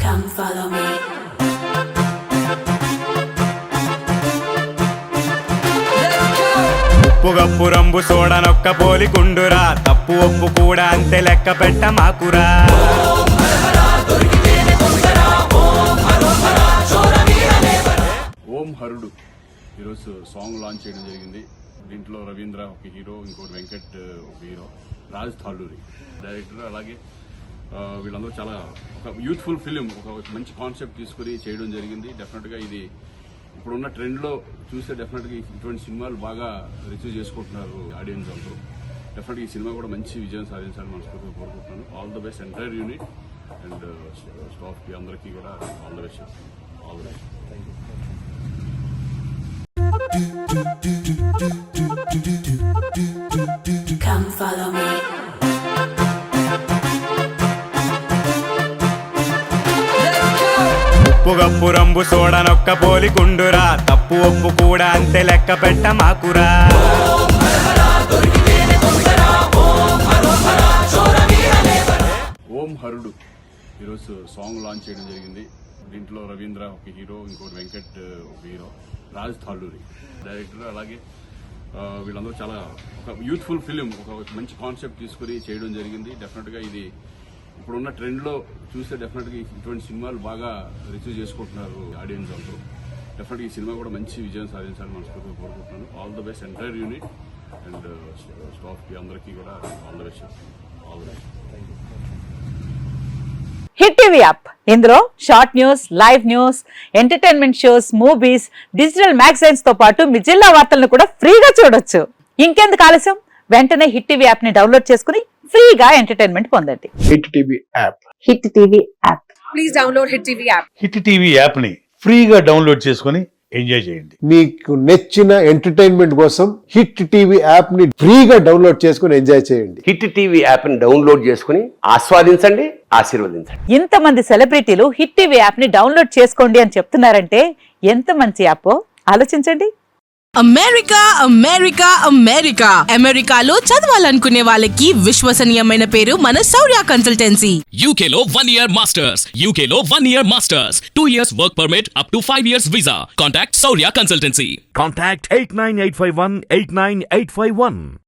Come follow me. ఉప్పుగప్పు రంబు సోడనొక్క పోలికుండురా, తప్పు ఒప్పు కూడా అంతే లెక్క పెట్ట మాకురా. ఓం హరుడు ఈరోజు సాంగ్ లాంచ్ చేయడం జరిగింది. దీంట్లో రవీంద్ర ఒక హీరో, ఇంకోటి వెంకట్ ఒక హీరో, రాజ్ థాలూరి డైరెక్టర్. అలాగే వీళ్ళందరూ చాలా ఒక యూత్ఫుల్ ఫిలిం, ఒక మంచి కాన్సెప్ట్ తీసుకుని చేయడం జరిగింది. డెఫినెట్గా ఇది ఇప్పుడున్న ట్రెండ్లో చూస్తే డెఫినెట్గా ఇటువంటి సినిమాలు బాగా రిసీవ్ చేసుకుంటున్నారు ఆడియన్స్ అందరూ. డెఫినెట్గా ఈ సినిమా కూడా మంచి విజయం సాధించాలని మనస్ఫూర్తిగా కోరుకుంటున్నాను. All the best entire unit and స్టాఫ్కి అందరికీ కూడా all the best. All the best. Come follow me. ఉప్పుగప్పు రంబు సోడనొక్క పోలికుండురా, తప్పు ఒప్పు కూడా అంతే లెక్క పెట్ట మాకురా. ఓం హరుడు ఈరోజు సాంగ్ లాంచ్ చేయడం జరిగింది. దీంట్లో రవీంద్ర ఒక హీరో, ఇంకోటి వెంకట్ ఒక హీరో, రాజ్ థాలూరి డైరెక్టర్. అలాగే వీళ్ళందరూ చాలా ఒక యూత్ఫుల్ ఫిలిం, ఒక మంచి కాన్సెప్ట్ తీసుకుని చేయడం జరిగింది. డెఫినెట్గా ఇది ఇప్పుడున్న ట్రెండ్లో చూస్తే డెఫినెట్గా ఇటువంటి సినిమాలు బాగా రిసీవ్ చేసుకుంటున్నారు ఆడియన్స్ అందరూ. డెఫినెట్గా ఈ సినిమా కూడా మంచి విజయం సాధించాలని మనస్ఫూర్తిగా కోరుకుంటున్నాను. All the best entire unit and స్టాఫ్కి అందరికీ కూడా all the best. All the best. Hit TV app, ఇందులో short news, live news, entertainment shows, movies, digital magazines తో పాటు మీ జిల్లా వార్తలను కూడా ఫ్రీగా చూడొచ్చు. ఇంకెందుకు ఆలస్యం, వెంటనే హిట్ టీవీ యాప్ ని డౌన్లోడ్ చేసుకుని ఫ్రీగా ఎంటర్టైన్మెంట్ పొందండి. Hit TV app. Hit TV app. Please download hit TV app. Hit TV app ని ఫ్రీగా డౌన్లోడ్ చేసుకుని ఎంజాయ్ చేయండి. మీకు నచ్చిన ఎంటర్టైన్మెంట్ కోసం హిట్ టీవీ యాప్ ని ఫ్రీగా డౌన్లోడ్ చేసుకుని ఎంజాయ్ చేయండి. హిట్ టీవీ యాప్ ని డౌన్లోడ్ చేసుకుని ఆస్వాదించండి, ఆశీర్వదించండి. ఇంతమంది సెలబ్రిటీలు హిట్ టీవీ యాప్ ని డౌన్లోడ్ చేసుకోండి అని చెప్తున్నారంటే ఎంత మంచి యాప్ ఆలోచించండి. అమెరికా అమెరికా అమెరికా అమెరికాలో చదవాలనుకునే వాళ్ళకి విశ్వసనీయమైన పేరు మన శౌర్య కన్సల్టెన్సీ. UK లో 1 year masters, UK లో 1 year masters, 2 years work permit up to 5 years visa. Contact Saurya Consultancy. Contact 89851 89851.